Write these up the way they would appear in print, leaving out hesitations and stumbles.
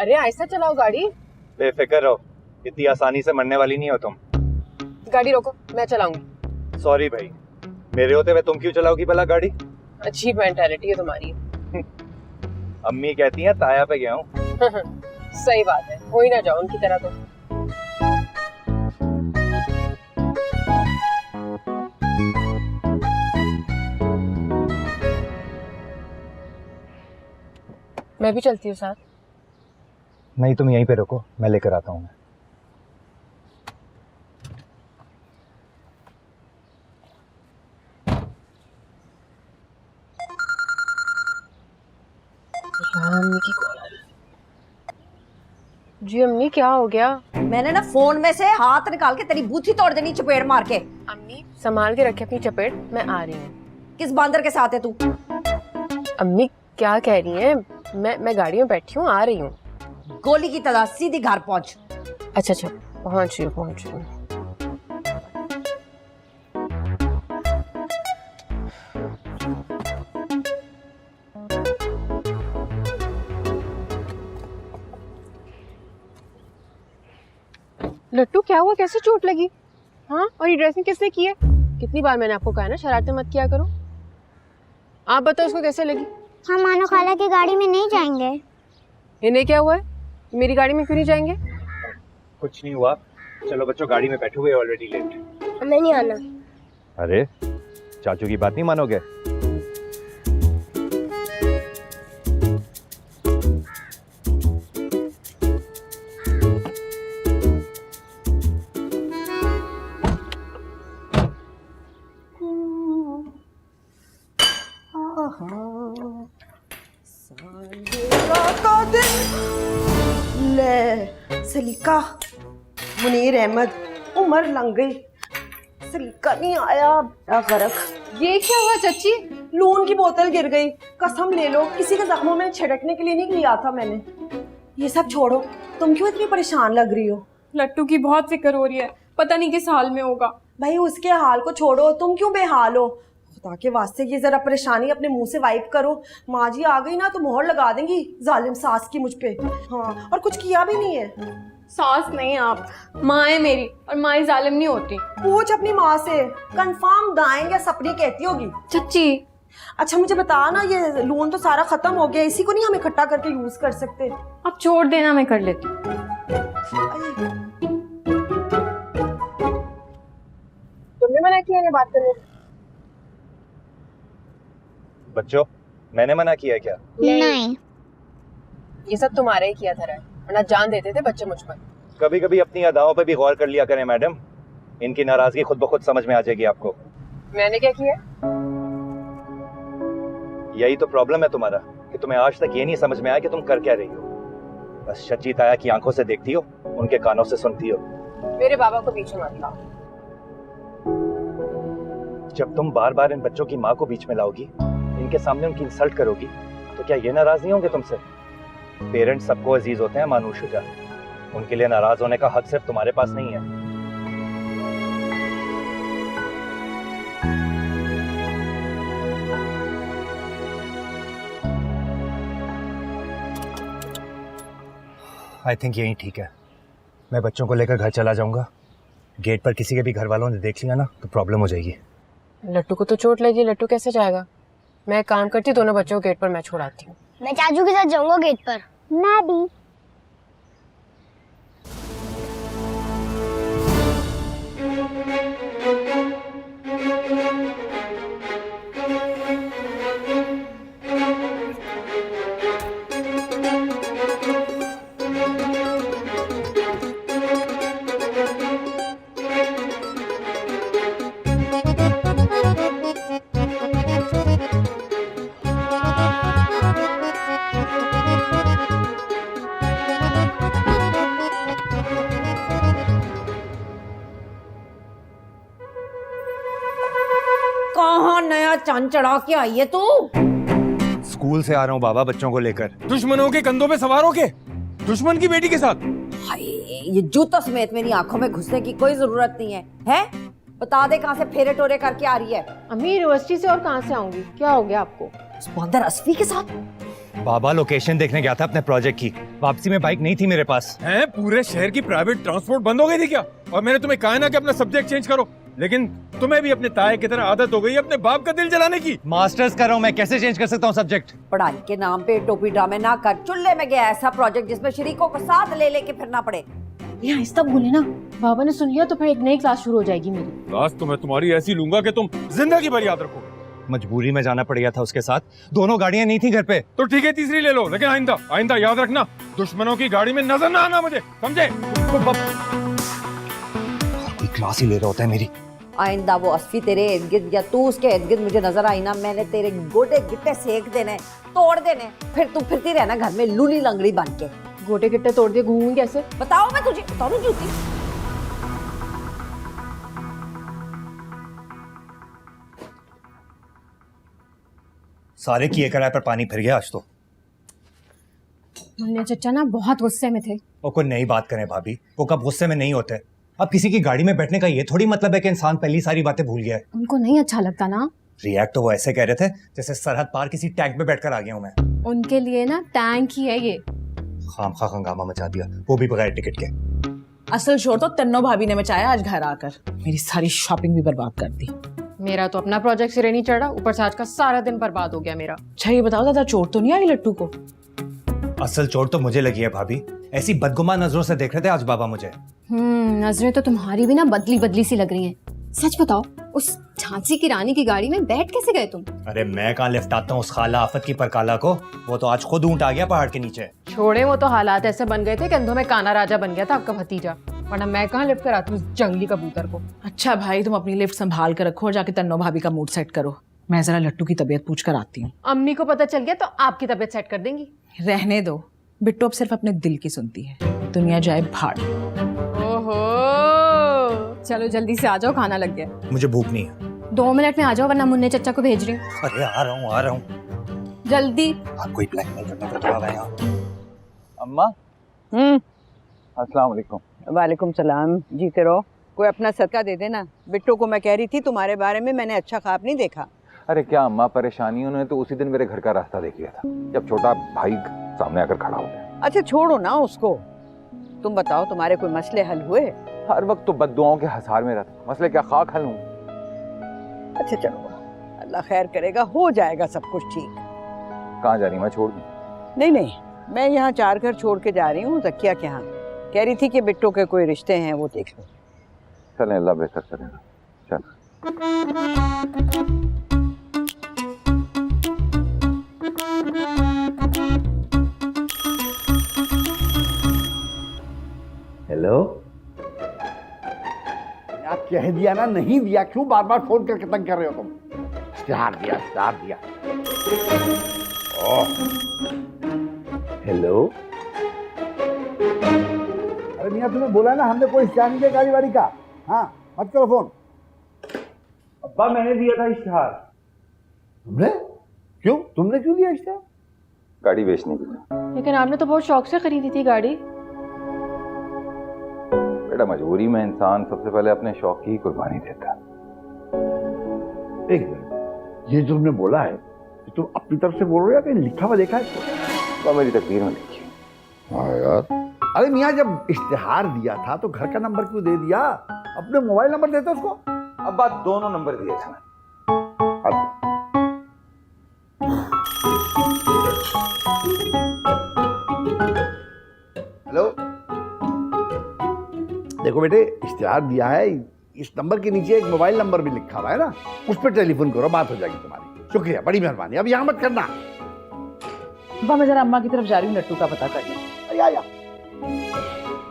अरे आहिस्ता चलाओ गाड़ी। बेफिक्र रहो, इतनी आसानी से मरने वाली नहीं हो तुम। गाड़ी रोको, मैं चलाऊंगी। सॉरी भाई, मेरे होते हुए तुम क्यों चलाओगी भला गाड़ी? अजीब मेंटालिटी है तुम्हारी। अम्मी कहती हैं ताया पे गया हूँ। सही बात है, हो ही ना जाओ उनकी तरह तो। मैं भी चलती हूँ साथ। नहीं, तुम यहीं पे रुको, मैं लेकर आता हूँ। अम्मी की कॉल आ रही है। जी अम्मी क्या हो गया? मैंने ना फोन में से हाथ निकाल के तेरी बूथी तोड़ देनी चपेट मार के। अम्मी संभाल के रखे अपनी चपेट, मैं आ रही हूँ। किस बांदर के साथ है तू? अम्मी क्या कह रही हैं? मैं गाड़ी में बैठी हूँ, आ रही हूँ। गोली की तरह सीधी घर पहुंच। अच्छा पहुँच रही हूँ। लट्टू क्या हुआ, कैसे चोट लगी? हाँ, और ये ड्रेसिंग किसने की है? कितनी बार मैंने आपको कहा ना शरारतें मत किया करो। आप बताओ उसको कैसे लगी? हम मानो खाला की गाड़ी में नहीं जाएंगे। इन्हें क्या हुआ है? मेरी गाड़ी में क्यों नहीं जाएंगे? कुछ नहीं हुआ, चलो बच्चों गाड़ी में बैठो, हुए ऑलरेडी लेट। हमें नहीं आना। अरे चाचू की बात नहीं मानोगे? ले सलीका, मुनीर अहमद, उम्र लंघ गई, सलीका नहीं आया। क्या फर्क? ये क्या हुआ चाची? लून की बोतल गिर गई। कसम ले लो किसी के जख्मों में छिड़कने के लिए नहीं लिया था मैंने। ये सब छोड़ो, तुम क्यों इतनी परेशान लग रही हो? लट्टू की बहुत फिक्र हो रही है, पता नहीं किस हाल में होगा। भाई उसके हाल को छोड़ो, तुम क्यों बेहाल हो? खुदा के वास्ते ये जरा परेशानी अपने मुंह से वाइप करो। माँ जी आ गई ना तो मोहर लगा देंगी जालिम सास की मुझ पे। हाँ, और कुछ किया भी नहीं है। सास नहीं आप, माँ है मेरी, और माँ जालिम नहीं होती। पूछ अपनी माँ से, कंफर्म दाएं या सपनी कहती होगी। चच्ची अच्छा मुझे बता ना, ये लून तो सारा खत्म हो गया, इसी को नहीं हम इकट्ठा करके यूज कर सकते? अब छोड़ देना, मैं कर लेती हूँ। तुमने मना किया ना बात करने? बच्चों मैंने मना किया क्या? नहीं। ये सब तुम्हारे ही किया था, वरना जान देते थे बच्चे मुझ पर। कभी कभी अपनी अदाओं पे भी गौर कर लिया करें मैडम, इनकी नाराजगी खुद ब खुद समझ में आ जाएगी आपको। मैंने क्या किया? यही तो प्रॉब्लम है तुम्हारा कि तुम्हें आज तक ये नहीं समझ में आया कि तुम कर क्या रही हो। बस शची ताया की आंखों से देखती हो, उनके कानों से सुनती हो। मेरे बाबा को बीच में मत लाओ। जब तुम बार बार इन बच्चों की माँ को बीच में लाओगी, इनके सामने उनकी इंसल्ट करोगी, तो क्या ये नाराज नहीं होंगे तुमसे? पेरेंट्स सबको अजीज होते हैं मानूशुजा, उनके लिए नाराज होने का हक सिर्फ तुम्हारे पास नहीं है। आई थिंक यही ठीक है, मैं बच्चों को लेकर घर चला जाऊंगा। गेट पर किसी के भी घर वालों ने देख लिया ना तो प्रॉब्लम हो जाएगी। लट्टू को तो चोट लगी, लट्टू कैसे जाएगा? मैं एक काम करती हूँ, दोनों बच्चों को गेट पर मैं छोड़ाती हूँ। मैं चाचू के साथ जाऊंगा गेट पर। मैं भी। कहाँ नया चांद चढ़ा के आई है तू? स्कूल से आ रहा हूँ बाबा, बच्चों को लेकर। दुश्मनों के कंधों पे सवार होके दुश्मन की बेटी के साथ। हाय, ये जूतों समेत मेरी आंखों में घुसने की कोई जरूरत नहीं है। हैं? बता दे कहाँ से फेरे टोरे करके आ रही है? अम्मी यूनिवर्सिटी से और कहाँ से आऊंगी? क्या हो गया आपको? उस बंदर असफी के साथ? बाबा लोकेशन देखने गया था अपने प्रोजेक्ट की, वापसी में बाइक नहीं थी मेरे पास। हैं? पूरे शहर की प्राइवेट ट्रांसपोर्ट बंद हो गई थी क्या? और मैंने तुम्हें कहा ना कि अपना सब्जेक्ट चेंज करो, लेकिन तुम्हें भी अपने ताए की तरह आदत हो गई अपने बाप का दिल जलाने की। मास्टर्स कर रहा हूँ मैं, कैसे चेंज कर सकता हूँ सब्जेक्ट? पढ़ाई के नाम पे टोपी ड्रामे ना कर, चुल्ले में गया ऐसा प्रोजेक्ट जिसमें शरीकों को साथ ले लेके फिरना पड़े। ये आहिस्ता बोले ना, बाबा ने सुन लिया तो फिर एक नई क्लास शुरू हो जाएगी मेरी। क्लास तो मैं तुम्हारी ऐसी लूंगा कि तुम जिंदगी भर याद रखो। मजबूरी में जाना पड़ गया था उसके साथ, दोनों गाड़ियां नहीं थी घर पे। तो ठीक है, तीसरी ले लो, लेकिन आइंदा याद रखना, दुश्मनों की गाड़ी में नजर ना आना मुझे, समझे? कोई क्लास ही ले रहा होता है मेरी। आइंदा वो अस्फी तेरे इर्द गिर्द या तू उसके इर्द गिर्द मुझे नजर आई ना, मैंने तेरे गोडे गिट्टे सेक देने, तोड़ देने, फिर तू फिरती रहना घर में लूली लंगड़ी बन के। गोटे गिट्टे तोड़ दिए घूमूंगी कैसे? बताओ, मैं तुझे बताऊं जूती। सारे किए कराए पर पानी फिर गया आज तो। मुन्ने चचा ना बहुत गुस्से में थे। वो कोई नई बात करें भाभी, वो कब गुस्से में नहीं होते। अब किसी की गाड़ी में बैठने का ये थोड़ी मतलब है कि इंसान पहली सारी बातें भूल गया है। उनको नहीं अच्छा लगता ना। रिएक्ट तो वो ऐसे कह रहे थे जैसे सरहद पार किसी टैंक में बैठकर आ गया हूं मैं। उनके लिए ना टैंक ही है ये। खामखा हंगामा मचा दिया, वो भी बगैर टिकट के। असल शोर तो तन्नो भाभी ने मचाया आज घर आकर, मेरी सारी शॉपिंग भी बर्बाद कर दी। मेरा तो अपना प्रोजेक्ट सिरे नहीं चढ़ा, ऊपर से आज का सारा दिन बर्बाद हो गया मेरा। अच्छा ये बताओ, दादा चोट तो नहीं आई लट्टू को? असल चोट तो मुझे लगी है भाभी, ऐसी बदगुमान नजरों से देख रहे थे आज बाबा मुझे। नजरें तो तुम्हारी भी ना बदली बदली सी लग रही हैं। सच बताओ, उस झांसी की रानी की गाड़ी में बैठ कैसे गए तुम? अरे मैं कहाँ लिफ्ट आता हूँ उस खाला आफत की परकाला को, वो तो आज खुद ऊंट आ गया पहाड़ के नीचे। छोड़े, वो तो हालात ऐसे बन गए थे कि अंधों में काना राजा बन गया था आपका भतीजा, वरना मैं कहाँ लिफ्ट कराती हूँ उस जंगली कबूतर को। अच्छा भाई, तुम अपनी लिफ्ट संभाल कर रखो और जाके तन्नो भाभी का मूड सेट करो। मैं जरा लट्टू की तबीयत पूछ कर आती हूँ। अम्मी को पता चल गया तो आपकी तबीयत सेट कर देंगी। रहने दो, बिट्टू अब सिर्फ अपने दिल की सुनती है, दुनिया जाए भाड़। ओहो, चलो जल्दी से आ जाओ, खाना लग गया। मुझे भूख नहीं है। 2 मिनट में आ जाओ वरना मुन्ने चचा को भेज रही हूँ। अरे आ रहा हूँ। जल्दी। आप कोई ब्लैकमेल करने को तो आ गए आप। अम्मा, अस्सलाम वालेकुम। वालेकुम सलाम। जी करो, कोई अपना सदका दे देना। बिट्टू को मैं कह रही थी तुम्हारे बारे में मैंने अच्छा ख्वाब नहीं देखा। अरे क्या अम्मा, परेशानियों ने तो उसी दिन मेरे घर का रास्ता देख लिया था, जब छोटा भाई सामने आकर खड़ा हो गया। अच्छा छोड़ो ना उसको, तुम बताओ तुम्हारे कोई मसले हल हुए? हर वक्त तो बद्दुआओं के हसार में रहता, मसले क्या खाक हल हूँ। अच्छा चलो, अल्लाह खैर करेगा, हो जाएगा सब कुछ ठीक। कहाँ जा रही, मैं छोड़ दूँ? नहीं नहीं, मैं यहाँ 4 घर छोड़ के जा रही हूँ ज़किया के यहाँ। कह रही थी कि बिट्टू के कोई रिश्ते हैं वो देख लो। चलें, अल्लाह बेहतर करेगा। चल। हेलो, आप कह दिया ना, नहीं दिया क्यों बार बार फोन करके तंग कर रहे हो तुम? इश्तिहार दिया। हेलो, अरे मियां तुम्हें बोला ना हमने कोई इश्तिहार नहीं दिया गाड़ी वाड़ी का। हाँ मत करो फोन। अब्बा मैंने दिया था इश्तिहार। तुमने क्यों दिया इश्तिहार? गाड़ी बेचने के लिए। लेकिन आपने तो बहुत शौक से खरीदी थी गाड़ी। बेटा, मजबूरी में इंसान सबसे पहले अपने शौक की ही कुर्बानी देता। एक मिनट, ये जो तुमने बोला है कि तुम अपनी तरफ से बोल रहे हो या कहीं लिखा हुआ देखा है? तो मेरी तकदीर में लिखी। हाँ यार, अरे मियाँ जब इश्तिहार दिया था तो घर का नंबर क्यों दे दिया? अपने मोबाइल नंबर देते उसको। अब बात दोनों नंबर दिए थे। हेलो, देखो बेटे, इश्तिहार दिया है, इस नंबर के नीचे एक मोबाइल नंबर भी लिखा हुआ है ना, उस पर टेलीफोन करो, बात हो जाएगी तुम्हारी। शुक्रिया, बड़ी मेहरबानी। अब यहाँ मत करना। अब्बा मैं जरा अम्मा की तरफ जा रही हूँ लट्टू का पता करने। या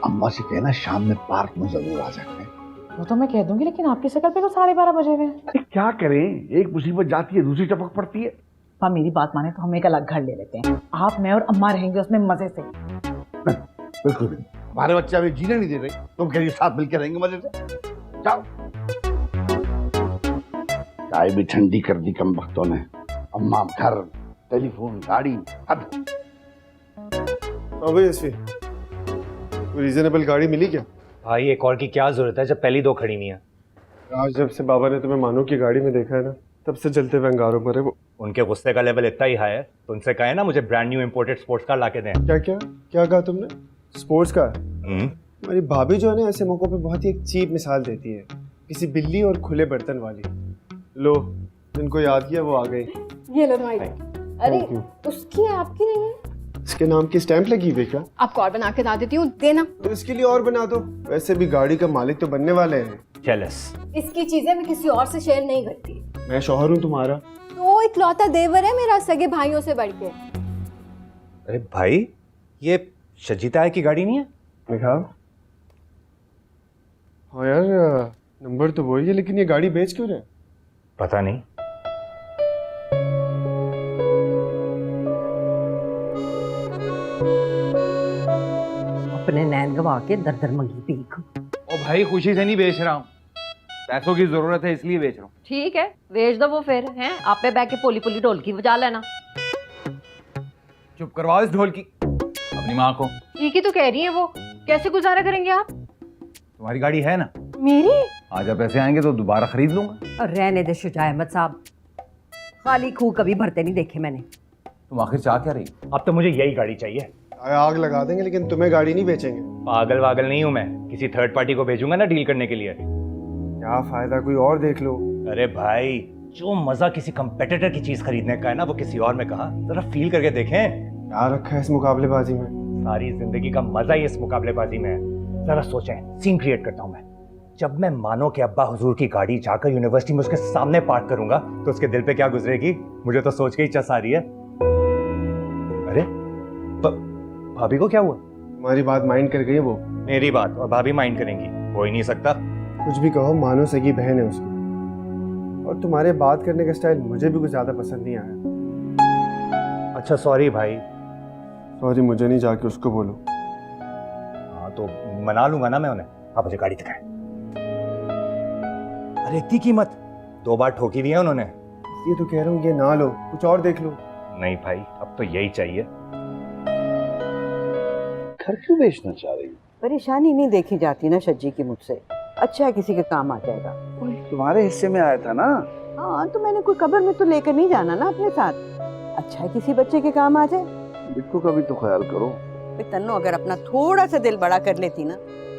अम्मा से कहना शाम में पार्क में जरूर आ सकते हैं। वो तो मैं कह दूंगी, लेकिन आपकी शक्ल पे तो 12:30 बजे हुए हैं। अरे क्या करें, एक मुसीबत जाती है दूसरी टपक पड़ती है। अम्मा मेरी बात माने तो हम एक अलग घर ले लेते हैं, आप मैं और अम्मा रहेंगे उसमें मजे से। बिल्कुल भी, हमारे बच्चे अभी जीने नहीं दे रहे, तुम कह रही साथ मिलकर रहेंगे मजे से। जाओ। चाय भी ठंडी कर दी कम वक्तों ने। अम्मा घर, टेलीफोन, गाड़ी, अब रीजनेबल गाड़ी मिली क्या? भाई एक और की क्या जरूरत है जब पहली 2 खड़ी नहीं है। आज जब से बाबा ने तुम्हें मानो की गाड़ी में देखा है ना, तब से जलते हुए अंगारों पर है वो। उनके गुस्से का लेवल इतना ही हाई है तो उनसे कहे ना मुझे brand new imported sports car लाके दें। क्या क्या क्या कहा तुमने? Sports car? हमारी भाभी जो है ना ऐसे मौकों पे बहुत ही एक चीप मिसाल देती है, किसी बिल्ली और खुले बर्तन वाली। लो, जिनको याद किया वो आ गई। ये लो तुम्हारी। अरे Thank you. उसकी है, आपकी नहीं है। इसके नाम की स्टैंप लगी हुई क्या? आपको और बना के ला देती हूँ, देना। तो इसके लिए और बना दो, वैसे भी गाड़ी का मालिक तो बनने वाले हैं। जेलस। इसकी चीजें मैं किसी और से शेयर नहीं करती। मैं शौहर हूँ तुम्हारा। तो इकलौता देवर है मेरा, सगे भाइयों से बढ़ के। अरे भाई, ये शजीता की गाड़ी नहीं है? देखा? हाँ यार, नंबर तो वही है, लेकिन ये गाड़ी बेच क्यों रहे? पता नहीं। अपने नैन गवा के दर दर मंगी पीक। ओ भाई, खुशी से नहीं बेच रहा हूँ, पैसों की जरूरत है इसलिए बेच रहा हूँ। ठीक है, बेच दो वो फिर, हैं? आप पे बैठ के पोली पोली ढोलकी बजा लेना। चुप करवाओ इस ढोल की अपनी माँ को। ठीक ही तो कह रही है वो, कैसे गुजारा करेंगे आप? तुम्हारी गाड़ी है ना? मेरी? आज जब पैसे आएंगे तो दोबारा खरीद लूंगा। और रहने दे शुजा अहमद साहब, खाली खूह कभी भरते नहीं देखे मैंने। तुम आखिर चाह क्या रही? अब तो मुझे यही गाड़ी चाहिए। आग लगा देंगे लेकिन तुम्हें गाड़ी नहीं बेचेंगे। पागल वागल नहीं हूँ मैं, किसी थर्ड पार्टी को भेजूंगा ना डील करने के लिए। क्या फायदा, कोई और देख लो। अरे भाई, जो मजा किसी कंपेटिटर की चीज खरीदने का है ना, वो किसी और में कहा। जरा फील करके देखें। क्या रखा है इस मुकाबलेबाजी में? सारी जिंदगी का मजा ही इस मुकाबलेबाजी में है। जरा सोचें, सीन क्रिएट करता हूं मैं। जब मैं मानो के अब्बा हुजूर की गाड़ी जाकर यूनिवर्सिटी में उसके सामने पार्क करूंगा तो उसके दिल पे क्या गुजरेगी, मुझे तो सोच के ही चस आ रही है। अरे भाभी को क्या हुआ? तुम्हारी बात माइंड कर गई वो। मेरी बात और भाभी माइंड करेंगी? हो ही नहीं सकता। कुछ भी कहो, मानो सगी बहन है उसकी, और तुम्हारे बात करने का स्टाइल मुझे भी कुछ ज्यादा पसंद नहीं आया। अच्छा सॉरी भाई। सॉरी मुझे नहीं, जाके उसको बोलो। हाँ तो मना लूंगा ना मैं उन्हें। आप मुझे गाड़ी दिखाएं। अरे इतनी कीमत, 2 बार ठोकी हुई है उन्होंने। ये तो कह रहा हूँ, ये ना लो, कुछ और देख लो। नहीं भाई, अब तो यही चाहिए। घर क्यों बेचना चाह रही? परेशानी नहीं देखी जाती ना शज्जी की मुझसे। अच्छा है, किसी के काम आ जाएगा। तुम्हारे हिस्से में आया था ना? हाँ, तो मैंने कोई कब्र में तो लेकर नहीं जाना ना अपने साथ। अच्छा है किसी बच्चे के काम आ जाए। बिट्टू का भी तो ख्याल करो। तन्नो अगर अपना थोड़ा सा दिल बड़ा कर लेती ना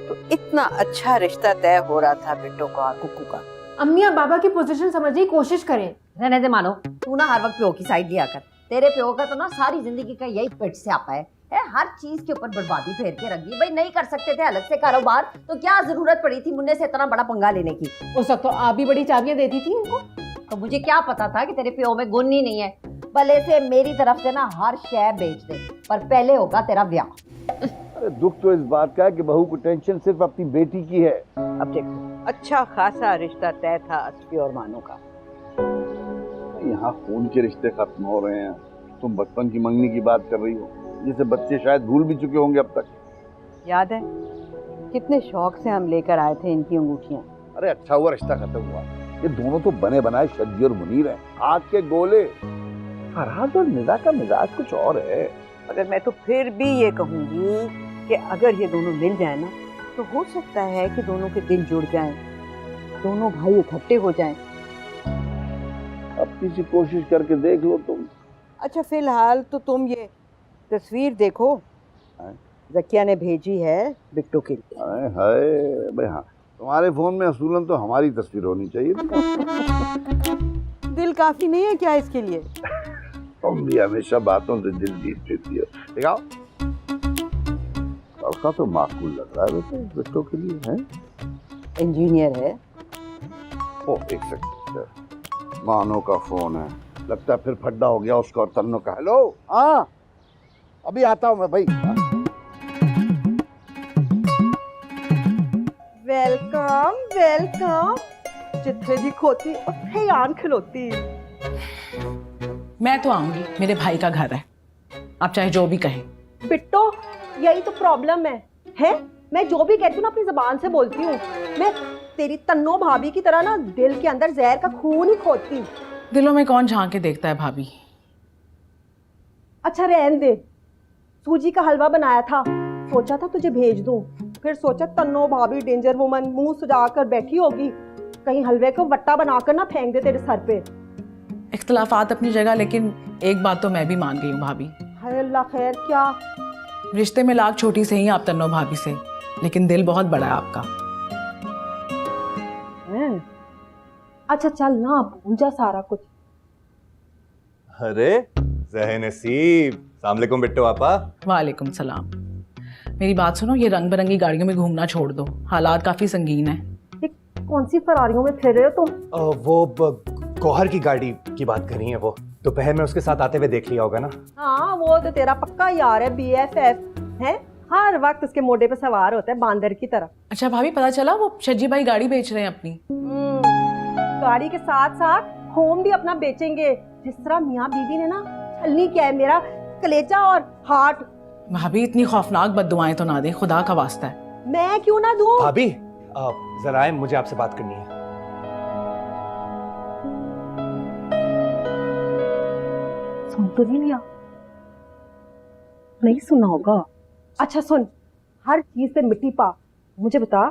तो इतना अच्छा रिश्ता तय हो रहा था बिट्टू का और कुक्कू का। अम्मी आप बाबा की पोजीशन समझने की कोशिश करें। रहने दे मानो, तू ना हर वक्त प्यो की साइड लिया कर। तेरे प्यो का तो ना सारी जिंदगी का यही पेट से आपा है, हर चीज के ऊपर बर्बादी फेर के रख दी। भाई नहीं कर सकते थे अलग से कारोबार तो क्या जरूरत पड़ी थी मुन्ने से इतना बड़ा पंगा लेने की? उस वक्त तो आप भी बड़ी चाबियां देती थी इनको। तो मुझे क्या पता था कि तेरे प्यो में गुण ही नहीं है। भले से मेरी तरफ से ना हर शय बेच दे, पर पहले होगा तेरा ब्याह। अरे दुख तो इस बात का है कि बहू को टेंशन सिर्फ अपनी बेटी की है। अब देखो, अच्छा खासा रिश्ता तय था असफी और मानो का। यहाँ खून के रिश्ते खत्म हो रहे हैं, तुम बचपन की मंगनी की बात कर रही हो, जिसे बच्चे शायद भूल भी चुके होंगे अब तक। याद है कितने शौक से हम लेकर आए थे इनकी अंगूठियां। अरे अच्छा हुआ रिश्ता खत्म हुआ। ये दोनों तो बने बनाए शज्जी और मुनीर हैं, आग के गोले। फरहाद और निदा का मिजाज कुछ और है। अगर मैं तो फिर भी ये कहूंगी कि अगर ये दोनों मिल जाए ना तो हो सकता है कि दोनों के दिल जुड़ जाएं, दोनों भाई इकट्ठे हो जाएं। अब किसी कोशिश करके देख लो तुम। अच्छा फिलहाल तो तुम ये तस्वीर देखो, जकिया ने भेजी है बिट्टू के लिए। हाय भाई, हाँ तुम्हारे फोन में असूलन तो हमारी तस्वीर होनी चाहिए। दिल काफी नहीं है क्या इसके लिए? तुम भी हमेशा बातों से दिल जीत लेती हो। दिखाओ, लड़का तो माकूल लग रहा है वैसे बिट्टू के लिए। है इंजीनियर है। ओ एक सेकंड, मानो का फोन है, लगता है फिर फड्डा हो गया उसका और तन्नो का। हेलो, हाँ अभी आता हूँ मैं भाई। Welcome welcome. जिथे दी खोती उत्थे आन खलोती। मैं तो आऊंगी, मेरे भाई का घर है, आप चाहे जो भी कहें। बिट्टो यही तो प्रॉब्लम है? मैं जो भी कहती हूँ ना अपनी जबान से बोलती हूँ। मैं तेरी तन्नो भाभी की तरह ना दिल के अंदर जहर का खून ही खोदती। दिलों में कौन झांक के देखता है भाभी। अच्छा रहने दे, सूजी का हलवा बनाया था, सोचा था तुझे भेज दूं, फिर सोचा तन्नो भाभी डेंजर वुमन मुंह सुजा कर बैठी होगी, कहीं हलवे को वट्टा बनाकर ना फेंक दे तेरे सर पे। इख्तलाफात अपनी जगह, लेकिन एक बात तो मैं भी मान गई हूँ भाभी। हाय अल्लाह खैर क्या? रिश्ते में लाख छोटी से ही आप तन्नो भाभी से, लेकिन दिल बहुत बड़ा है आपका। अच्छा चल ना, भूल जा सारा कुछ। अरे ज़हे नसीब, अस्सलाम वालेकुम बिट्टू आपा। वालेकुम सलाम। मेरी बात सुनो, ये रंग बिरंगी गाड़ियों में घूमना छोड़ दो, हालात काफी संगीन है। कौन सी फरारियों में फिर रहे हो तुम? वो गौहर की गाड़ी की बात कर रही है। वो दोपहर में उसके साथ आते हुए देख लिया होगा ना। हाँ वो तो तेरा पक्का यार है, BFF है, हर वक्त उसके मोढ़े पे सवार होता है बांदर की तरह। अच्छा भाभी, पता चला वो शज्जी भाई गाड़ी बेच रहे हैं अपनी। गाड़ी के साथ साथ होम भी अपना बेचेंगे। जिस तरह मियाँ बीवी ने ना छलनी किया है मेरा कलेजा और हार्ट। भाभी इतनी खौफनाक बद्दुआएं तो ना दे, खुदा का वास्ता है। मैं क्यों ना दूं? भाभी जरा आए, मुझे आपसे बात करनी है। सुन तो नहीं लिया? नहीं सुना होगा। अच्छा सुन, हर चीज से मिट्टी पा। मुझे बता,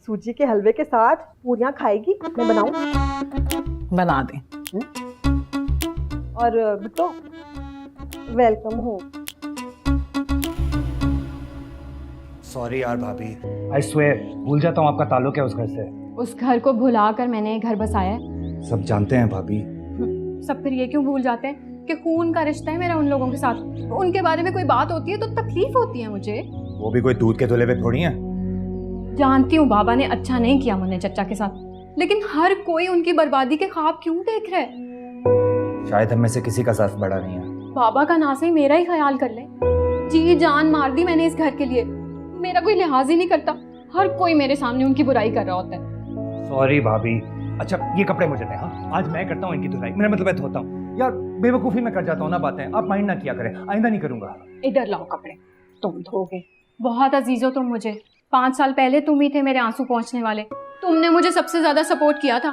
सूजी के हलवे के साथ पूरियां खाएगी? मैं बनाऊं? बना दे। और बिट्टो वेलकम हो। सॉरी यार भाभी, आई स्वेयर भूल जाता हूँ आपका ताल्लुक है उस घर से। उस घर को भुलाकर मैंने घर बसाया है। सब जानते हैं भाभी। सब फिर ये क्यों भूल जाते हैं कि खून का रिश्ता है मेरा उन लोगों के साथ। उनके बारे में कोई बात होती है तो तकलीफ होती है मुझे। वो भी कोई दूध के धुले हुए थोड़ी हैं। जानती हूँ बाबा ने अच्छा नहीं किया मुन्ने चचा के साथ, लेकिन हर कोई उनकी बर्बादी के ख्वाब क्यों देख रहा है? शायद हम में से किसी का ज़र्फ बड़ा नहीं है। बाबा का ना सही मेरा ही ख्याल कर ले। जी जान मार दी मैंने इस घर के लिए। मेरा कोई लिहाज ही नहीं करता। हर कोई मेरे सामने उनकी बुराई कर रहा होता है। सॉरी भाभी। अच्छा ये कपड़े मुझे दें। हाँ आज मैं करता हूँ इनकी धुलाई। मेरा मतलब है धोता हूँ। यार बेवकूफ़ी में कर जाता हूँ ना बातें, आप माइंड ना किया करें, आइंदा नहीं करूँगा। इधर लाओ कपड़े, तुम धोगे। बहुत अजीज हो तुम मुझे। 5 साल पहले तुम ही थे मेरे आंसू पहुँचने वाले। तुमने मुझे सबसे ज्यादा सपोर्ट किया था।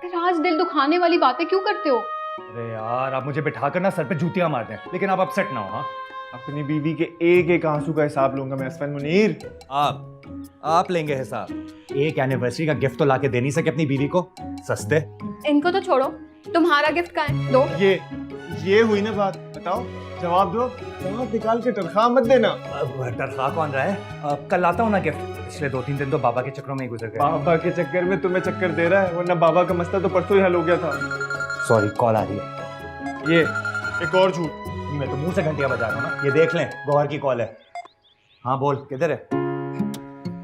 फिर आज दिल दुखाने वाली बातें क्यों करते हो? अरे यार आप मुझे बिठा कर ना सर पे जूतियां मार दें, लेकिन आप अपसेट ना हो। हाँ अपनी बीवी के एक एक आंसू का हिसाब लूंगा मैं असफन मुनीर। आप लेंगे हिसाब। एक एनिवर्सरी का गिफ्ट तो लाके दे नहीं सके अपनी बीवी को, सस्ते। इनको तो छोड़ो, तुम्हारा गिफ्ट कहाँ है? दो। ये हुई ना बात, बताओ जवाब दो। जवाब निकाल के तनख्वाह मत देना। तनख्वाह कौन रहा है? कल आता हूँ ना गिफ्ट। पिछले 2-3 दिन तो बाबा के चक्करों में ही गुजर गए। बाबा के चक्कर में तुम्हें चक्कर दे रहा है, वरना बाबा का मसला तो परसों ही हल हो गया था। सॉरी कॉल आ रही है। ये एक और झूठ। मैं तो मुंह से घंटियां बजा रहा हूँ ना। ये देख लें, गौहर की कॉल है। हाँ बोल, किधर है?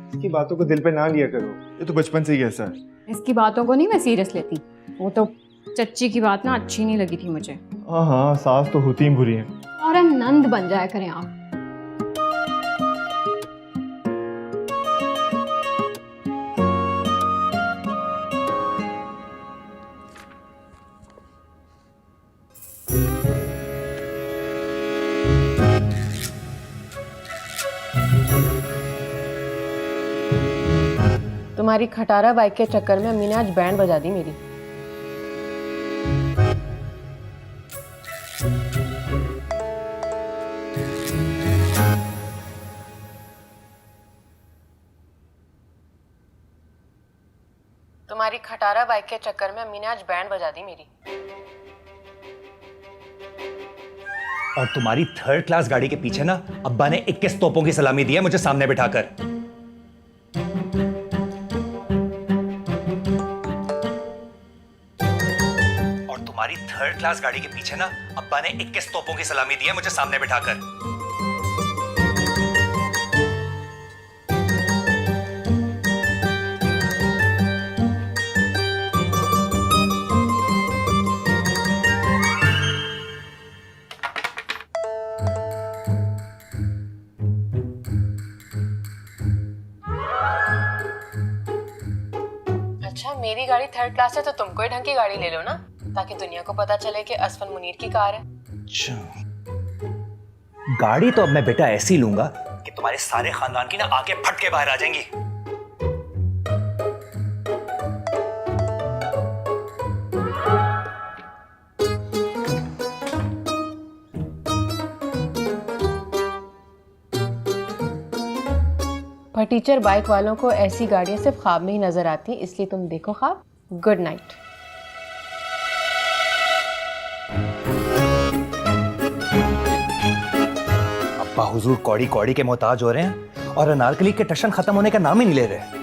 इसकी बातों को दिल पे ना लिया करो, ये तो बचपन से ही ऐसा है। इसकी बातों को नहीं मैं सीरियस लेती। वो तो चच्ची की बात ना अच्छी नहीं लगी थी मुझे। हाँ सास तो होती ही बुरी है। और नंद बन जाया करें आप। तुम्हारी खटारा बाइक के चक्कर में अम्मी ने आज बैंड बजा दी मेरी। तुम्हारी खटारा बाइक के चक्कर में अम्मी ने आज बैंड बजा दी मेरी। और तुम्हारी 3rd क्लास गाड़ी के पीछे ना अब्बा ने 21 तोपों की सलामी दी है मुझे सामने बिठाकर। और तुम्हारी 3rd क्लास गाड़ी के पीछे ना अब्बा ने 21 तोपों की सलामी दी है मुझे सामने बिठाकर। अच्छा मेरी गाड़ी 3rd क्लास है तो तुम कोई ढंग की गाड़ी ले लो ना, ताकि दुनिया को पता चले कि असफन मुनीर की कार है। अच्छा गाड़ी तो अब मैं बेटा ऐसी लूंगा कि तुम्हारे सारे खानदान की ना आंखें फट के बाहर आ जाएंगी। पर टीचर बाइक वालों को ऐसी गाड़ियां सिर्फ ख्वाब में ही नजर आती हैं, इसलिए तुम देखो ख्वाब। Good night. बाहुजूर कौड़ी कौड़ी के मोहताज हो रहे हैं और अनारकली के टशन खत्म होने का नाम ही नहीं ले रहे।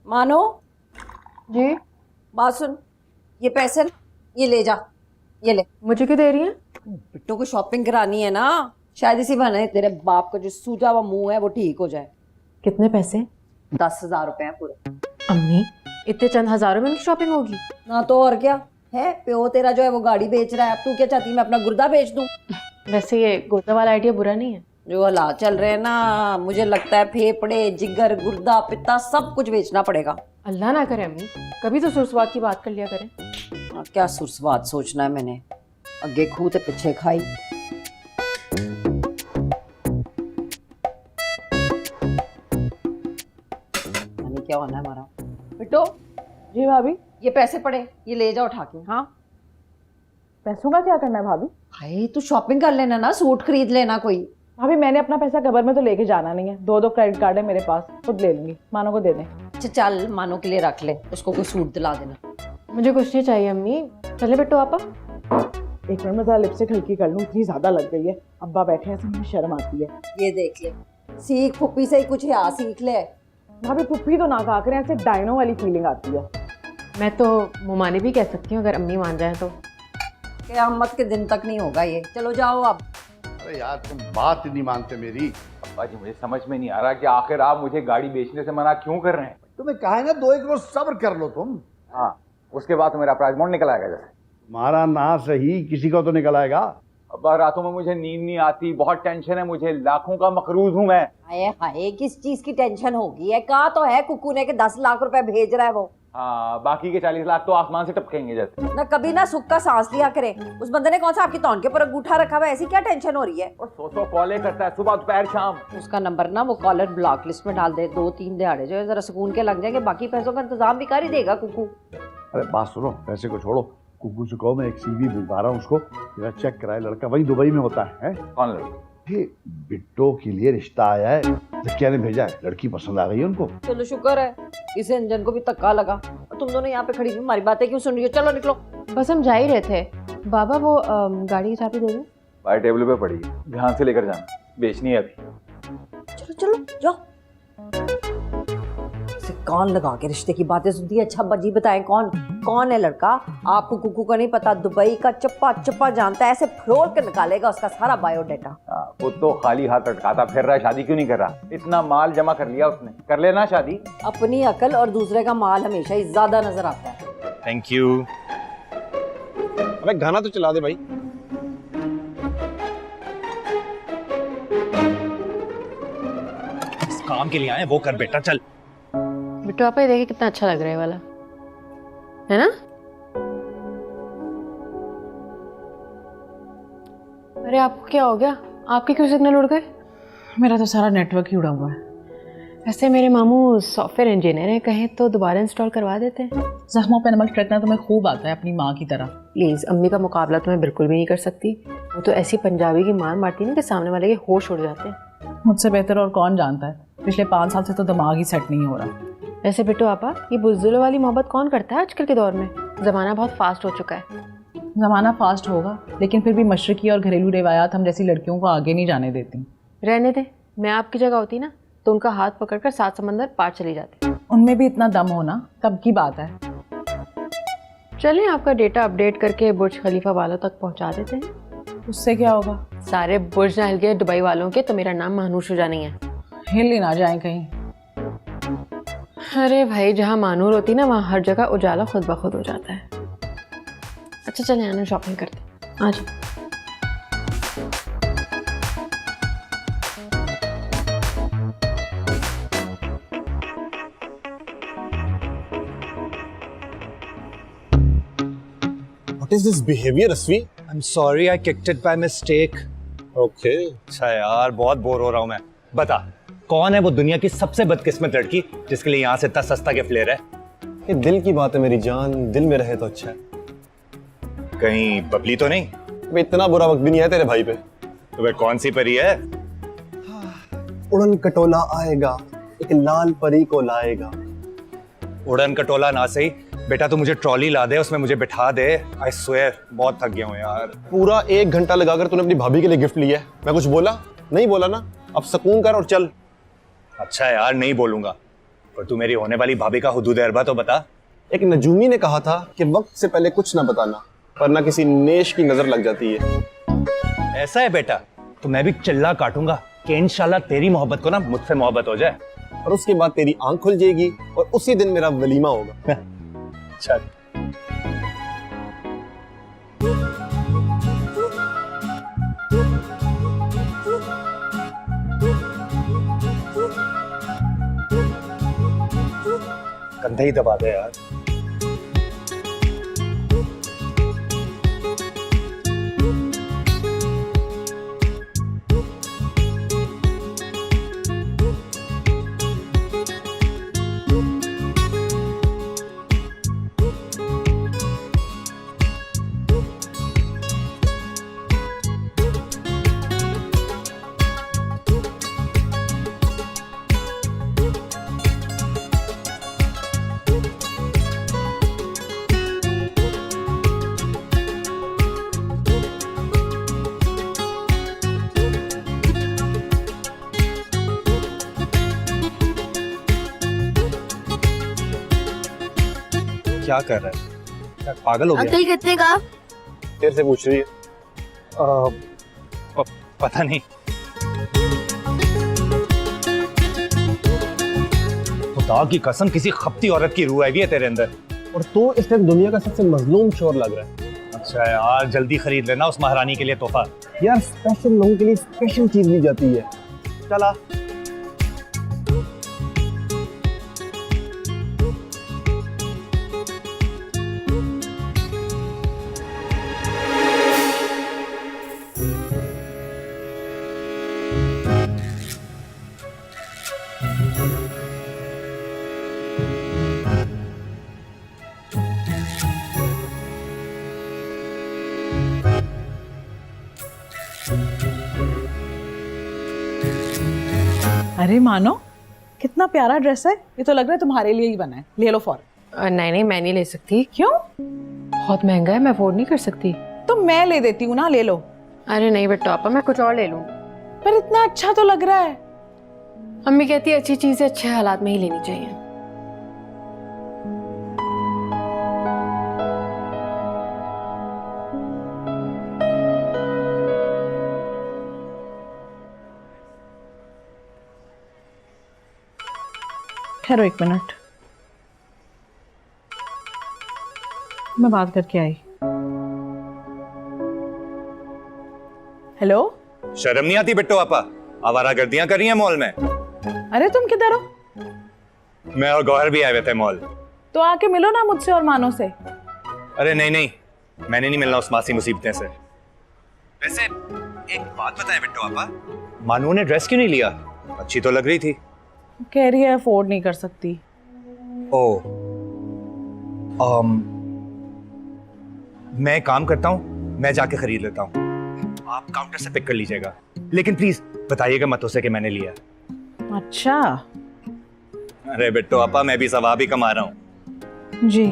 मानो जी बात सुन, ये पैसे न, ये ले जा, ये ले। मुझे क्यों दे रही हैं? बिट्टू को शॉपिंग करानी है ना, शायद इसी बहाने तेरे बाप का जो सूजा हुआ मुंह है वो ठीक हो जाए। कितने पैसे? 10,000 रुपए हैं पूरे। अम्मी इतने चंद हजारों में उनकी शॉपिंग होगी? ना तो और क्या है, प्यो तेरा जो है वो गाड़ी बेच रहा है, अब तू क्या चाहती है मैं अपना गुर्दा बेच दूं? वैसे ये गुर्दा वाला आइडिया बुरा नहीं है। जो हालात चल रहे हैं ना, मुझे लगता है फेफड़े, जिगर, गुर्दा, पित्ता सब कुछ बेचना पड़ेगा। अल्लाह ना करे अम्मी, कभी तो सुरसवाद की बात कर लिया करें। क्या सुरसवाद सोचना है मैंने, अगे खूह ते पीछे खाई। क्या होना है हमारा? बिट्टू जी भाभी। ये पैसे पड़े, ये ले जाओ उठा के। हाँ पैसों का क्या करना है भाभी? भाई तू शॉपिंग कर लेना ना, सूट खरीद लेना कोई। भाभी मैंने अपना पैसा कबर में तो लेके जाना नहीं है, 2 क्रेडिट कार्ड है मेरे पास, खुद ले लूंगी, मानो को दे दें। अच्छा चल, मानो के लिए रख ले, उसको कोई सूट दिला देना। मुझे कुछ नहीं चाहिए अम्मी, चले बिट्टू आपा। एक मिनट में जरा लिपस्टिक हल्की कर लूँ, इतनी ज्यादा लग गई है, अब्बा बैठे हैं, मुझे शर्म आती है। ये देख ले, सीख फुप्पी से ही कुछ यहाँ सीख ले। भाभी पुप्पी तो ना कहा करें, ऐसे डायनो वाली फीलिंग आती है। मैं तो मुमानी भी कह सकती हूँ अगर अम्मी मान जाए तो। क़यामत के दिन तक नहीं होगा ये, चलो जाओ अब। अरे यार तुम बात ही नहीं मानते मेरी। अब्बा जी मुझे समझ में नहीं आ रहा कि आखिर आप मुझे गाड़ी बेचने से मना क्यों कर रहे हैं? तुम्हें कहा है ना 2-1 रोज सब्र कर लो तुम। हाँ, उसके बाद तो मेरा प्राइज बॉन्ड निकल आएगा। जैसे तुम्हारा ना सही किसी का तो निकल आएगा। अब्बा रातों में मुझे नींद नहीं आती, बहुत टेंशन है मुझे, लाखों का मकरूज हूँ मैं। हाय हाय, किस चीज की टेंशन होगी है? कहा तो है कुकू ने कि 10 लाख रुपए भेज रहा है वो। हाँ, बाकी के 40 लाख तो आसमान से टपकेंगे जैसे। ना कभी ना सुख का सांस लिया करे। उस बंदे ने कौन सा आपकी तौन के ऊपर अंगूठा रखा हुआ है, ऐसी क्या टेंशन हो रही है? और 100 कॉलें करता है सुबह दोपहर शाम। उसका नंबर ना वो कॉलर ब्लॉक लिस्ट में डाल दे, 2-3 दिहाड़े जो है जरा सुकून के लग जाएंगे, बाकी पैसों का इंतजाम भी कर ही देगा कुकू। अरे बात सुनो, पैसे को छोड़ो, कुकू से कहो मैं एक CV भिजवा रहा हूँ उसको, जरा चेक कराए, लड़का वही दुबई में होता है। कौन लड़का? ये बिट्टो के लिए रिश्ता आया है, जक्किया ने भेजा है, लड़की पसंद आ गई है उनको। चलो शुक्र है, इस इंजन को भी धक्का लगा। और तुम दोनों यहाँ पे खड़ी हुई हमारी बातें क्यों सुन रही हो? चलो निकलो। बस हम जा ही रहे थे। बाबा वो गाड़ी की चाबी दे दो। बाहर टेबल पे पड़ी है, ध्यान से लेकर जाना, बेचनी है अभी। चलो चलो जाओ। इसे कान लगा के रिश्ते की बातें सुनती है। अच्छा बजी बताएं कौन है लड़का? आपको कुकू का नहीं पता, दुबई का चप्पा चप्पा जानता है, ऐसे फ्लोर के निकालेगा उसका सारा बायोडाटा। वो तो खाली हाथ अटकाता फिर रहा है, शादी क्यों नहीं कर रहा? इतना माल जमा कर लिया उसने, कर लेना शादी। अपनी अकल और दूसरे का माल हमेशा ही ज्यादा नजर आता है। Thank you. अबे गाना तो चला दे भाई। इस काम के लिए आए वो कर बेटा, चल। बिट्टू आपा ये देखिए कितना अच्छा लग रहा है वाला, है ना? अरे आपको क्या हो गया? आपके क्यों सिग्नल उड़ गए? मेरा तो सारा नेटवर्क ही उड़ा हुआ है। ऐसे मेरे मामू सॉफ्टवेयर इंजीनियर हैं, कहें तो दोबारा इंस्टॉल करवा देते हैं। जख्मों पे नमक छिड़कना तुम्हें खूब आता है, अपनी माँ की तरह। प्लीज़, अम्मी का मुकाबला तो मैं बिल्कुल भी नहीं कर सकती। वो तो ऐसी पंजाबी की मार मारती है ना कि सामने वाले के होश उड़ जाते हैं। मुझसे बेहतर और कौन जानता है, पिछले 5 साल से तो दिमाग ही सेट नहीं हो रहा। वैसे बिट्टू आपा, ये बुज़दिलों वाली मोहब्बत कौन करता है आजकल के दौर में? ज़माना बहुत फास्ट हो चुका है। ज़माना फास्ट होगा, लेकिन फिर भी मशरकी और घरेलू रिवायात हम जैसी लड़कियों को आगे नहीं जाने देती। रहने दे, मैं आपकी जगह होती ना तो उनका हाथ पकड़कर 7 समंदर पार चली जाती। उनमें भी इतना दम होना तब की बात है। चलें आपका डेटा अपडेट करके बुर्ज खलीफा वालों तक पहुंचा देते हैं। उससे क्या होगा? सारे बुर्ज ना हिल गए दुबई वालों के तो मेरा नाम महानूर शुजा नहीं है। हिल ही ना जाए कहीं। अरे भाई, जहाँ मानूर होती ना वहाँ हर जगह उजाला खुद ब खुद हो जाता है। अच्छा चलें आना, शॉपिंग करते हैं। आज What is this behavior, Asvi? I'm sorry, I kicked it by mistake. Okay. अच्छा यार, बहुत बोर हो रहा हूँ मैं। बता, कौन है वो दुनिया की सबसे बदकिस्मत लड़की जिसके लिए यहाँ से इतना सस्ता के फ्लेयर है? ये दिल की बात है मेरी जान, दिल में रहे तो अच्छा है। कहीं बबली तो नहीं? अबे इतना बुरा वक्त भी नहीं है तेरे भाई पे। तो वह कौन सी परी है? उड़न कटोला आएगा, एक लाल परी को लाएगा। उड़न कटोला ना सही बेटा, तू मुझे ट्रॉली ला दे, उसमें मुझे बिठा दे। आई स्वेयर बहुत थक गया हूँ यार। पूरा 1 घंटा लगाकर तूने अपनी भाभी के लिए गिफ्ट लिया है, मैं कुछ बोला? नहीं बोला ना। अब सुकून कर और चल। अच्छा यार, नहीं बोलूंगा, पर तू मेरी होने वाली भाभी का हुदूद अरबा तो बता। एक नजूमी ने कहा था कि वक्त से पहले कुछ ना बताना, वरना किसी नेश की नजर लग जाती है। ऐसा है बेटा, तो मैं भी चिल्ला काटूंगा कि इंशाल्लाह तेरी मोहब्बत को ना मुझसे मोहब्बत हो जाए, और उसके बाद तेरी आंख खुल जाएगी और उसी दिन मेरा वलीमा होगा। चल। कंधे ही दबा दे यार। क्या कर रहा है? क्या पागल हो गया? अंकल कितने का? तेरे से पूछ रही है। पता नहीं। खुदा की कसम, किसी खपती औरत की रूह आई है तेरे अंदर। और तू इस वक्त दुनिया का सबसे मजलूम शोर लग रहा है। अच्छा यार, जल्दी खरीद लेना उस महारानी के लिए तोहफा। यार स्पेशल लोगों के लिए स्पेशल चीज दी जाती है। चला। अरे मानो, कितना प्यारा ड्रेस है। ये तो लग रहा है तुम्हारे लिए ही बना है। ले लो फौरन। नहीं नहीं, मैं नहीं ले सकती। क्यों? बहुत महंगा है, मैं अफोर्ड नहीं कर सकती। तो मैं ले देती हूँ ना, ले लो। अरे नहीं बेटा पापा, मैं कुछ और ले लूँ। पर इतना अच्छा तो लग रहा है। अम्मी कहती है अच्छी चीजें अच्छे हालात में ही लेनी चाहिए। ठहरो 1 मिनट, मैं बात करके आई। हेलो, शर्म नहीं आती बिट्टो आपा? आवारागर्दियां कर रही हैं मॉल में। अरे तुम किधर हो? मैं और गौहर भी आए हुए थे मॉल। तो आके मिलो ना मुझसे और मानो से। अरे नहीं नहीं, मैंने नहीं मिलना उस मासी मुसीबतें से। वैसे एक बात बताएं बिट्टो आपा, मानू ने ड्रेस क्यों नहीं लिया? अच्छी तो लग रही थी। कह रही है अफोर्ड नहीं कर सकती। ओह, मैं काम करता हूँ, मैं जाके खरीद लेता हूँ, आप काउंटर से पिक कर लीजिएगा। लेकिन प्लीज बताइएगा मत उसे कि मैंने लिया। अच्छा। अरे बिट्टो आपा, मैं भी सवाब ही कमा रहा हूँ। जी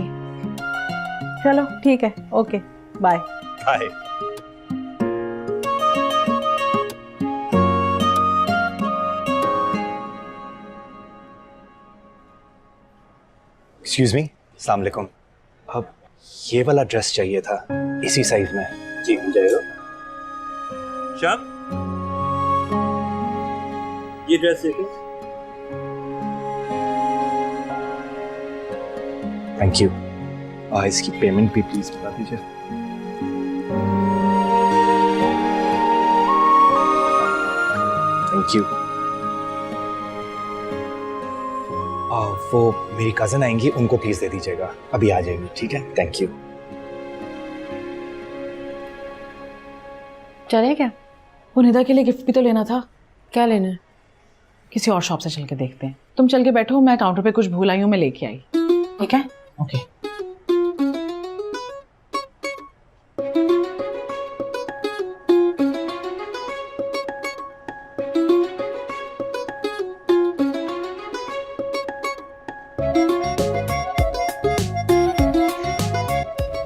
चलो ठीक है, okay bye. Bye. Excuse me, अस्सलाम वालेकुम। अब ये वाला ड्रेस चाहिए था, इसी साइज में। जी हो जाएगा। शाम, ये ड्रेस देखो। Thank you. इसकी पेमेंट भी प्लीज बता दीजिए। Thank you. वो मेरी कजन आएंगी, उनको प्लीज दे दीजिएगा, अभी आ जाएंगी। ठीक है, थैंक यू। चले क्या? पुनिदा के लिए गिफ्ट भी तो लेना था। क्या लेना है? किसी और शॉप से चल के देखते हैं। तुम चल के बैठो, मैं काउंटर पे कुछ भूल आई हूँ, मैं लेके आई। ठीक है, ओके।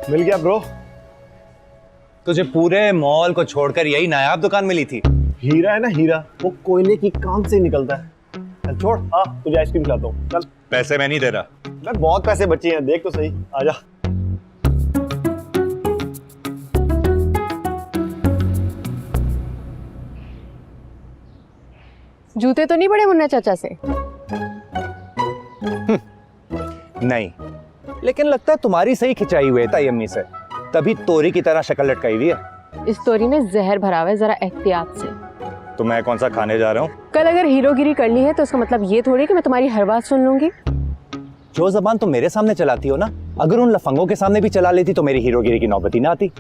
मिल गया ब्रो। तुझे पूरे मॉल को छोड़कर यही नायाब दुकान मिली थी। हीरा है ना हीरा, वो कोयले की काम से निकलता है। चल छोड़, हाँ तुझे आइसक्रीम खिलाता हूँ, चल। पैसे मैं नहीं दे रहा। मैं बहुत पैसे बचे हैं, देख तो सही, आजा। जूते तो नहीं पड़े मुन्ना चाचा से? नहीं, लेकिन लगता है तुम्हारी सही खिंचाई हुई है ताई अम्मी से, तभी तोरी की तरह शक्ल लटकाई हुई है। इस तोरी में जहर भरा हुआ है, जरा एहतियात से। तो मैं कौन सा खाने जा रहा हूँ? कल अगर हीरोगिरी कर ली है तो उसका मतलब ये थोड़ी कि मैं तुम्हारी हर बात सुन लूंगी। जो जबान तुम मेरे सामने चलाती हो ना, अगर उन लफंगों के सामने भी चला लेती तो मेरी हीरोगिरी की नौबत ही ना आती।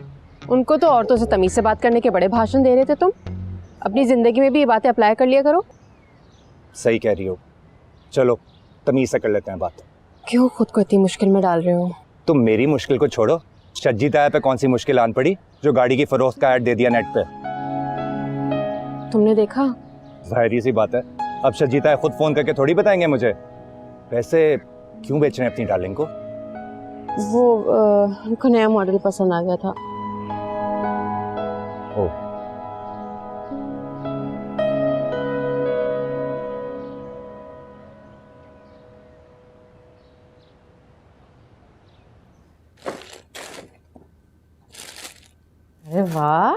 उनको तो औरतों से तमीज से बात करने के बड़े भाषण दे रहे थे तुम। अपनी जिंदगी में भी ये बातें अप्लाई कर लिया करो। सही कह रही हो, चलो तमीज से कर लेते हैं बात। क्यों खुद को इतनी मुश्किल में डाल रहे हो? तुम मेरी मुश्किल को छोड़ो, शज्जी ताया पे कौन सी मुश्किल आन पड़ी जो गाड़ी की फरोख्त का ऐड दे दिया नेट पे? तुमने देखा? जाहिर सी बात है, अब शज्जी ताया खुद फोन करके थोड़ी बताएंगे मुझे। वैसे क्यों बेच रहे हैं अपनी डार्लिंग को? वो उनको नया मॉडल पसंद आ गया था। ओ, अरे वाह,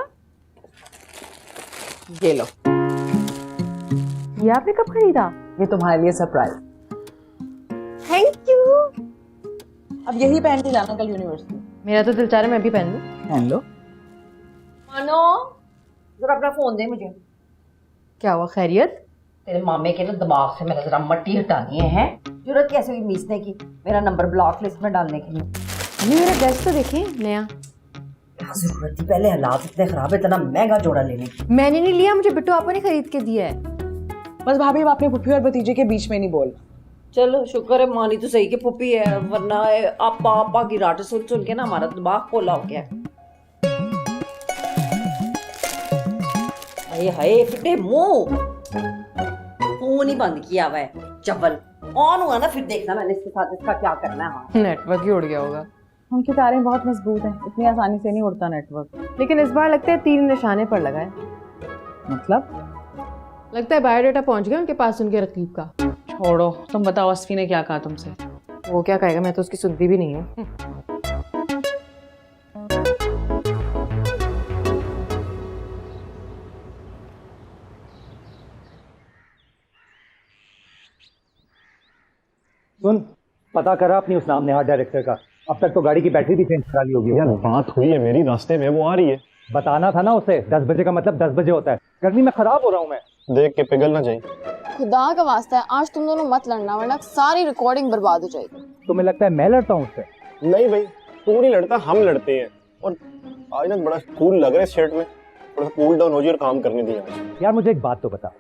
ये लो। ये आपने कब खरीदा? ये तुम्हारे लिए सरप्राइज। Thank you. अब यही पहन के जाना कल यूनिवर्सिटी। मेरा तो दिल चाह रहा है मैं भी पहन लूं। पहन लो। मानो जरा अपना फोन दे मुझे। क्या हुआ, खैरियत? तेरे मामे के ना दिमाग से मैंने जरा मट्टी हटानी है। जरूरत कैसे हुई मीसने की मेरा नंबर ब्लॉक लिस्ट में डालने के लिए? ये मेरा ड्रेस तो देखिए नया। क्या जरूरत थी पहले हालात इतने खराब है इतना महंगा जोड़ा लेने की? मैंने नहीं लिया, मुझे बिट्टू आपने खरीद के दिया है। बस भाभी, अब अपने पुप्पी और भतीजे के बीच में नहीं बोल। चलो शुक्र है मानी तो सही के पुप्पी है, वरना आपा आपा की राट सुन सुन के ना हमारा दिमाग खोला हो गया। हाय हाय फिटे मुंह, फोन ही बंद किया हुआ है। चवल ऑन हुआ ना फिर देखना मैंने इसके साथ इसका क्या करना है। हाँ नेटवर्क ही उड़ गया होगा। उनकी तारें बहुत मजबूत हैं, इतनी आसानी से नहीं उड़ता नेटवर्क। लेकिन इस बार लगता है तीर निशाने पर लगा है। मतलब लगता है बायोडाटा पहुंच गया उनके पास, उनके रकीब का। छोड़ो, तुम बताओ अस्फी ने क्या कहा तुमसे? वो क्या कहेगा, मैं तो उसकी सुनती भी नहीं हूँ। सुन, पता करा अपनी उस नाम नेहा डायरेक्टर का। अब तक तो गाड़ी की बैटरी भी चेंज करा ली होगी। यार बात हुई है मेरी, रास्ते में वो आ रही है। बताना था ना उसे, 10 बजे का मतलब 10 बजे होता है। गर्मी में खराब हो रहा हूँ मैं। देख के पिघल ना जाए। खुदा का वास्ता है आज तुम दोनों मत लड़ना, वरना सारी रिकॉर्डिंग बर्बाद हो जाएगी। तुम्हें लगता है मैं लड़ता हूँ उससे? नहीं भाई, तू नहीं लड़ता, हम लड़ते हैं। और आज ना बड़ा कूल लग रहा है इस शर्ट में, थोड़ा सा कूल डाउन हो जाए और काम करने दिया। यार मुझे एक बात तो बता,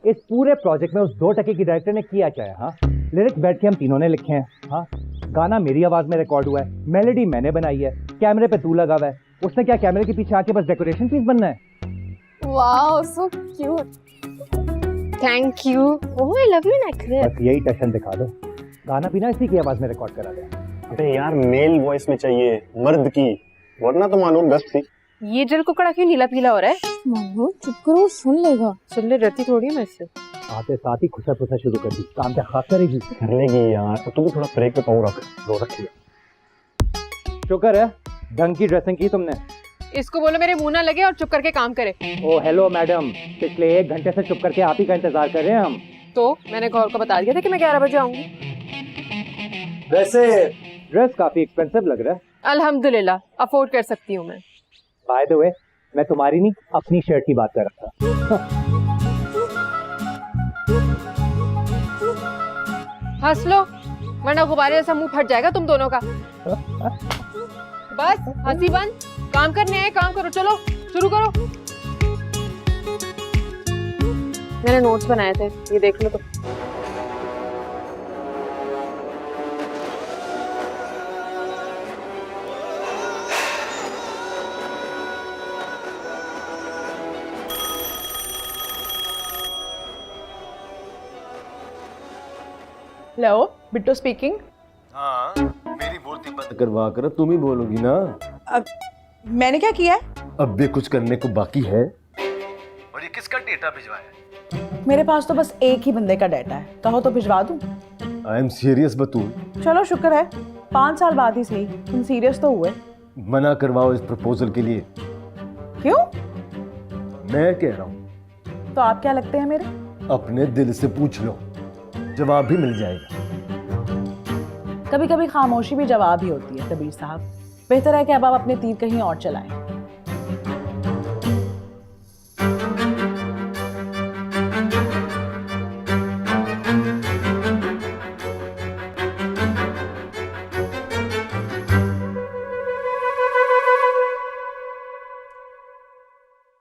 इस पूरे प्रोजेक्ट में उस 2 टके की डायरेक्टर ने किया क्या है? हाँ, लिरिक्स बैठ के हम तीनों ने लिखे हैं। हाँ, गाना मेरी आवाज में रिकॉर्ड हुआ है, मेलोडी मैंने बनाई है, कैमरे पे तू लगा हुआ है। उसने क्या कैमरे के पीछे आके बस डेकोरेशन पीस बनना है? Wow so cute, thank you. Oh I love you necklace. बस यही टशन दिखा दो, गाना भी ना इसी की आवाज में रिकॉर्ड करा दे। अबे यार मेल वॉइस में चाहिए, मर्द की, वरना तो मालूम गश्त थी। ये जल कुकड़ा क्यों नीला पीला हो रहा है? मानो चुप करो, सुन लेगा। सुन ले, रहती थोड़ी है मैं इससे। आते साथ ही खुशा खुशा शुरू कर दी, काम क्या खास करेगी? कर लेगी यार, तो तू भी थोड़ा ब्रेक पे पाँव रख, रो रखी है। शुक्र है ढंग की ड्रेसिंग की तुमने। इसको बोलो मेरे मुंह ना लगे और चुप करके काम करे। ओ हेलो मैडम, पिछले 1 घंटे से चुप करके आप ही का इंतजार कर रहे हैं हम। तो मैंने गौर को बता दिया था कि मैं 11 बजे आऊंगी। वैसे ड्रेस काफी एक्सपेंसिव लग रहा है। अल्हम्दुलिल्लाह, अफोर्ड कर सकती हूँ मैं। बाय द वे, मैं तुम्हारी नहीं अपनी शर्ट की बात कर रहा था। हंस लो, वरना गुब्बारे जैसा मुंह फट जाएगा तुम दोनों का। बस हंसी बंद, काम करने आए, काम करो। चलो शुरू करो। मैंने नोट्स बनाए थे, ये देख लो तो। Hello, Bittu speaking. हाँ, मेरी बोलती बंद करवा कर तुम ही बोलोगी ना। मैंने क्या किया है? अब भी कुछ करने को बाकी है। और ये किसका डेटा भिजवाया? मेरे पास तो बस एक ही बंदे का डाटा है, कहो तो भिजवा दूं। आई एम सीरियस बतूल। चलो शुक्र है 5 साल बाद ही सही तुम सीरियस तो हुए। मना करवाओ इस प्रपोजल के लिए। क्यों? मैं कह रहा हूँ। तो आप क्या लगते हैं मेरे? अपने दिल से पूछ लो, जवाब भी मिल जाएगा। कभी कभी खामोशी भी जवाब ही होती है कबीर साहब। बेहतर है कि अब आप अपने तीर कहीं और चलाएं।